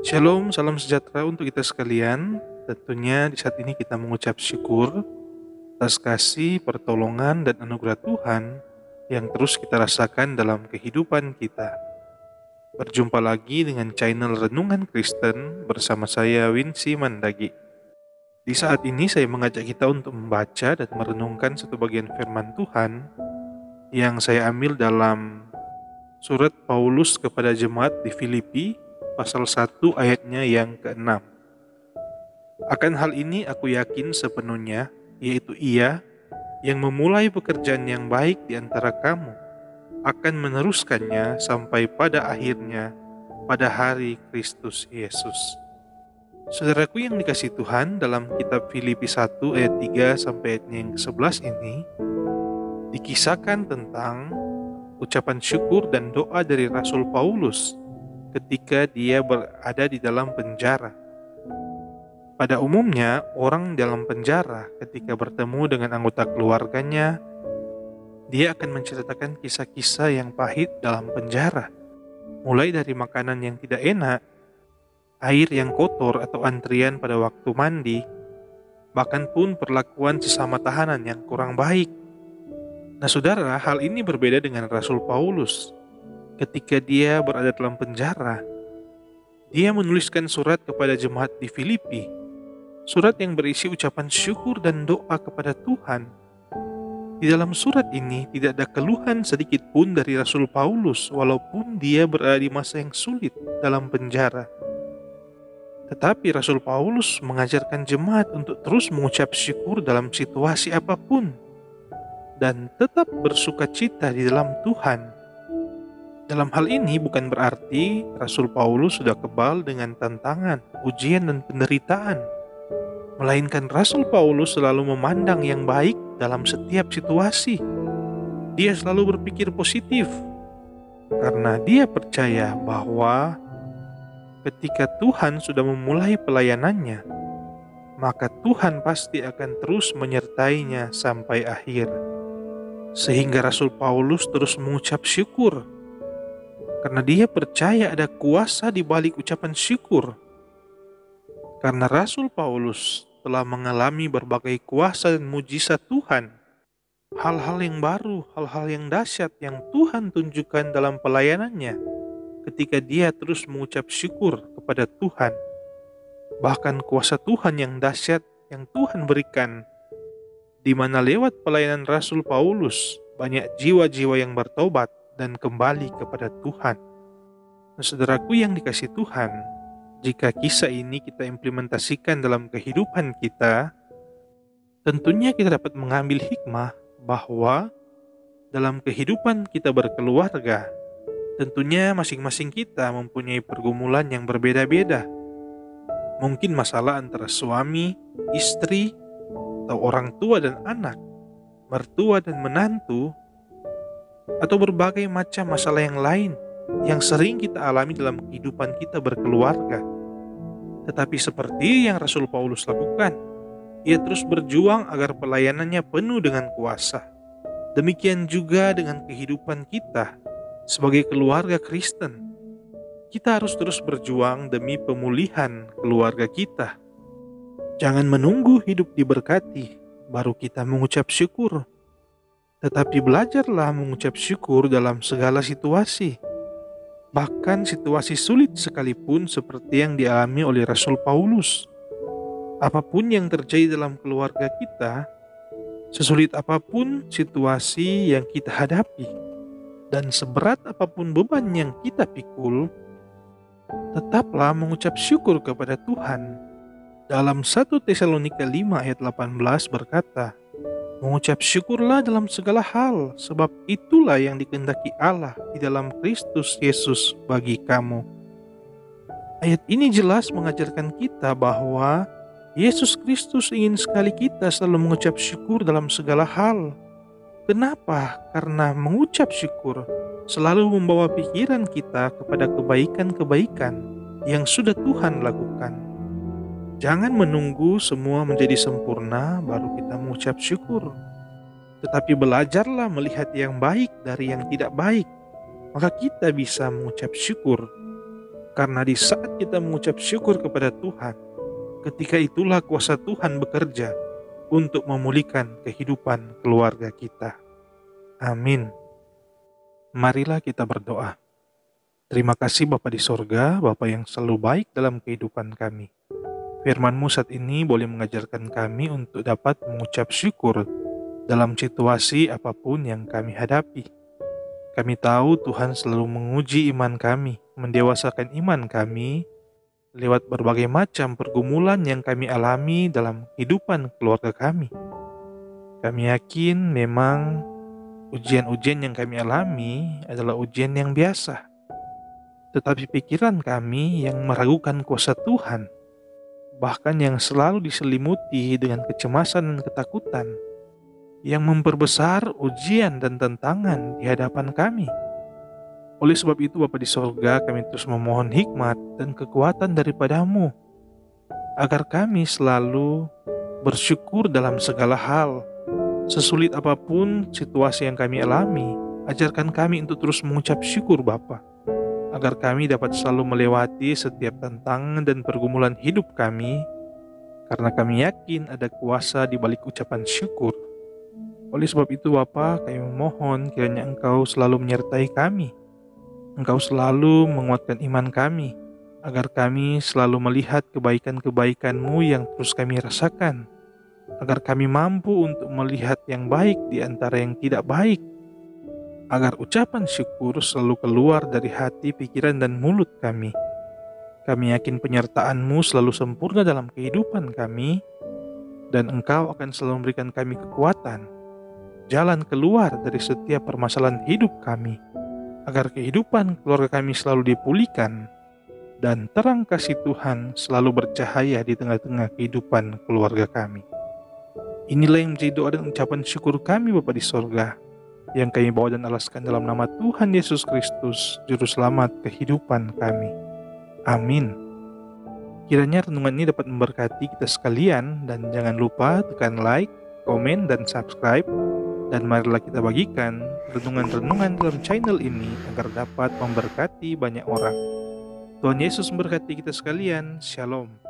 Shalom, salam sejahtera untuk kita sekalian. Tentunya di saat ini kita mengucap syukur atas kasih, pertolongan, dan anugerah Tuhan yang terus kita rasakan dalam kehidupan kita. Berjumpa lagi dengan channel Renungan Kristen bersama saya Wincy Mandagi. Di saat ini saya mengajak kita untuk membaca dan merenungkan satu bagian firman Tuhan yang saya ambil dalam surat Paulus kepada jemaat di Filipi pasal 1 ayatnya yang ke-6. Akan hal ini aku yakin sepenuhnya, yaitu Ia yang memulai pekerjaan yang baik di antara kamu akan meneruskannya sampai pada akhirnya pada hari Kristus Yesus. Saudaraku yang dikasihi Tuhan, dalam kitab Filipi 1 ayat 3 sampai ayat yang ke-11 ini dikisahkan tentang ucapan syukur dan doa dari Rasul Paulus ketika dia berada di dalam penjara. Pada umumnya, orang dalam penjara ketika bertemu dengan anggota keluarganya, dia akan menceritakan kisah-kisah yang pahit dalam penjara, mulai dari makanan yang tidak enak, air yang kotor atau antrian pada waktu mandi, bahkan pun perlakuan sesama tahanan yang kurang baik. Nah saudara, hal ini berbeda dengan Rasul Paulus. Ketika dia berada dalam penjara, dia menuliskan surat kepada jemaat di Filipi, surat yang berisi ucapan syukur dan doa kepada Tuhan. Di dalam surat ini tidak ada keluhan sedikit pun dari Rasul Paulus, walaupun dia berada di masa yang sulit dalam penjara. Tetapi Rasul Paulus mengajarkan jemaat untuk terus mengucap syukur dalam situasi apapun, dan tetap bersukacita di dalam Tuhan. Dalam hal ini bukan berarti Rasul Paulus sudah kebal dengan tantangan, ujian, dan penderitaan. Melainkan Rasul Paulus selalu memandang yang baik dalam setiap situasi. Dia selalu berpikir positif, karena dia percaya bahwa ketika Tuhan sudah memulai pelayanannya, maka Tuhan pasti akan terus menyertainya sampai akhir. Sehingga Rasul Paulus terus mengucap syukur, karena dia percaya ada kuasa di balik ucapan syukur. Karena Rasul Paulus telah mengalami berbagai kuasa dan mujizat Tuhan, hal-hal yang baru, hal-hal yang dahsyat yang Tuhan tunjukkan dalam pelayanannya ketika dia terus mengucap syukur kepada Tuhan. Bahkan kuasa Tuhan yang dahsyat yang Tuhan berikan, di mana lewat pelayanan Rasul Paulus banyak jiwa-jiwa yang bertobat dan kembali kepada Tuhan. Nah, saudaraku yang dikasihi Tuhan, jika kisah ini kita implementasikan dalam kehidupan kita, tentunya kita dapat mengambil hikmah bahwa dalam kehidupan kita berkeluarga, tentunya masing-masing kita mempunyai pergumulan yang berbeda-beda. Mungkin masalah antara suami, istri, atau orang tua dan anak, mertua dan menantu, atau berbagai macam masalah yang lain yang sering kita alami dalam kehidupan kita berkeluarga. Tetapi seperti yang Rasul Paulus lakukan, ia terus berjuang agar pelayanannya penuh dengan kuasa. Demikian juga dengan kehidupan kita sebagai keluarga Kristen. Kita harus terus berjuang demi pemulihan keluarga kita. Jangan menunggu hidup diberkati baru kita mengucap syukur. Tetapi belajarlah mengucap syukur dalam segala situasi. Bahkan situasi sulit sekalipun seperti yang dialami oleh Rasul Paulus. Apapun yang terjadi dalam keluarga kita, sesulit apapun situasi yang kita hadapi, dan seberat apapun beban yang kita pikul, tetaplah mengucap syukur kepada Tuhan. Dalam 1 Tesalonika 5 ayat 18 berkata, mengucap syukurlah dalam segala hal, sebab itulah yang dikehendaki Allah di dalam Kristus Yesus bagi kamu. Ayat ini jelas mengajarkan kita bahwa Yesus Kristus ingin sekali kita selalu mengucap syukur dalam segala hal. Kenapa? Karena mengucap syukur selalu membawa pikiran kita kepada kebaikan-kebaikan yang sudah Tuhan lakukan. Jangan menunggu semua menjadi sempurna baru kita mengucap syukur. Tetapi belajarlah melihat yang baik dari yang tidak baik, maka kita bisa mengucap syukur. Karena di saat kita mengucap syukur kepada Tuhan, ketika itulah kuasa Tuhan bekerja untuk memulihkan kehidupan keluarga kita. Amin. Marilah kita berdoa. Terima kasih Bapa di sorga, Bapa yang selalu baik dalam kehidupan kami. Firman-Mu saat ini boleh mengajarkan kami untuk dapat mengucap syukur dalam situasi apapun yang kami hadapi. Kami tahu Tuhan selalu menguji iman kami, mendewasakan iman kami, lewat berbagai macam pergumulan yang kami alami dalam kehidupan keluarga kami. Kami yakin memang ujian-ujian yang kami alami adalah ujian yang biasa. Tetapi pikiran kami yang meragukan kuasa Tuhan, bahkan yang selalu diselimuti dengan kecemasan dan ketakutan, yang memperbesar ujian dan tantangan di hadapan kami. Oleh sebab itu Bapa di sorga, kami terus memohon hikmat dan kekuatan daripada-Mu, agar kami selalu bersyukur dalam segala hal. Sesulit apapun situasi yang kami alami, ajarkan kami untuk terus mengucap syukur Bapa, agar kami dapat selalu melewati setiap tantangan dan pergumulan hidup kami, karena kami yakin ada kuasa di balik ucapan syukur. Oleh sebab itu Bapa, kami memohon kiranya Engkau selalu menyertai kami. Engkau selalu menguatkan iman kami, agar kami selalu melihat kebaikan-kebaikan-Mu yang terus kami rasakan, agar kami mampu untuk melihat yang baik di antara yang tidak baik, agar ucapan syukur selalu keluar dari hati, pikiran, dan mulut kami. Kami yakin penyertaan-Mu selalu sempurna dalam kehidupan kami, dan Engkau akan selalu memberikan kami kekuatan, jalan keluar dari setiap permasalahan hidup kami, agar kehidupan keluarga kami selalu dipulihkan, dan terang kasih Tuhan selalu bercahaya di tengah-tengah kehidupan keluarga kami. Inilah yang menjadi doa dan ucapan syukur kami Bapa di sorga, yang kami bawa dan alaskan dalam nama Tuhan Yesus Kristus, Juru Selamat kehidupan kami. Amin. Kiranya renungan ini dapat memberkati kita sekalian, dan jangan lupa tekan like, komen, dan subscribe. Dan marilah kita bagikan renungan-renungan dalam channel ini agar dapat memberkati banyak orang. Tuhan Yesus memberkati kita sekalian. Shalom.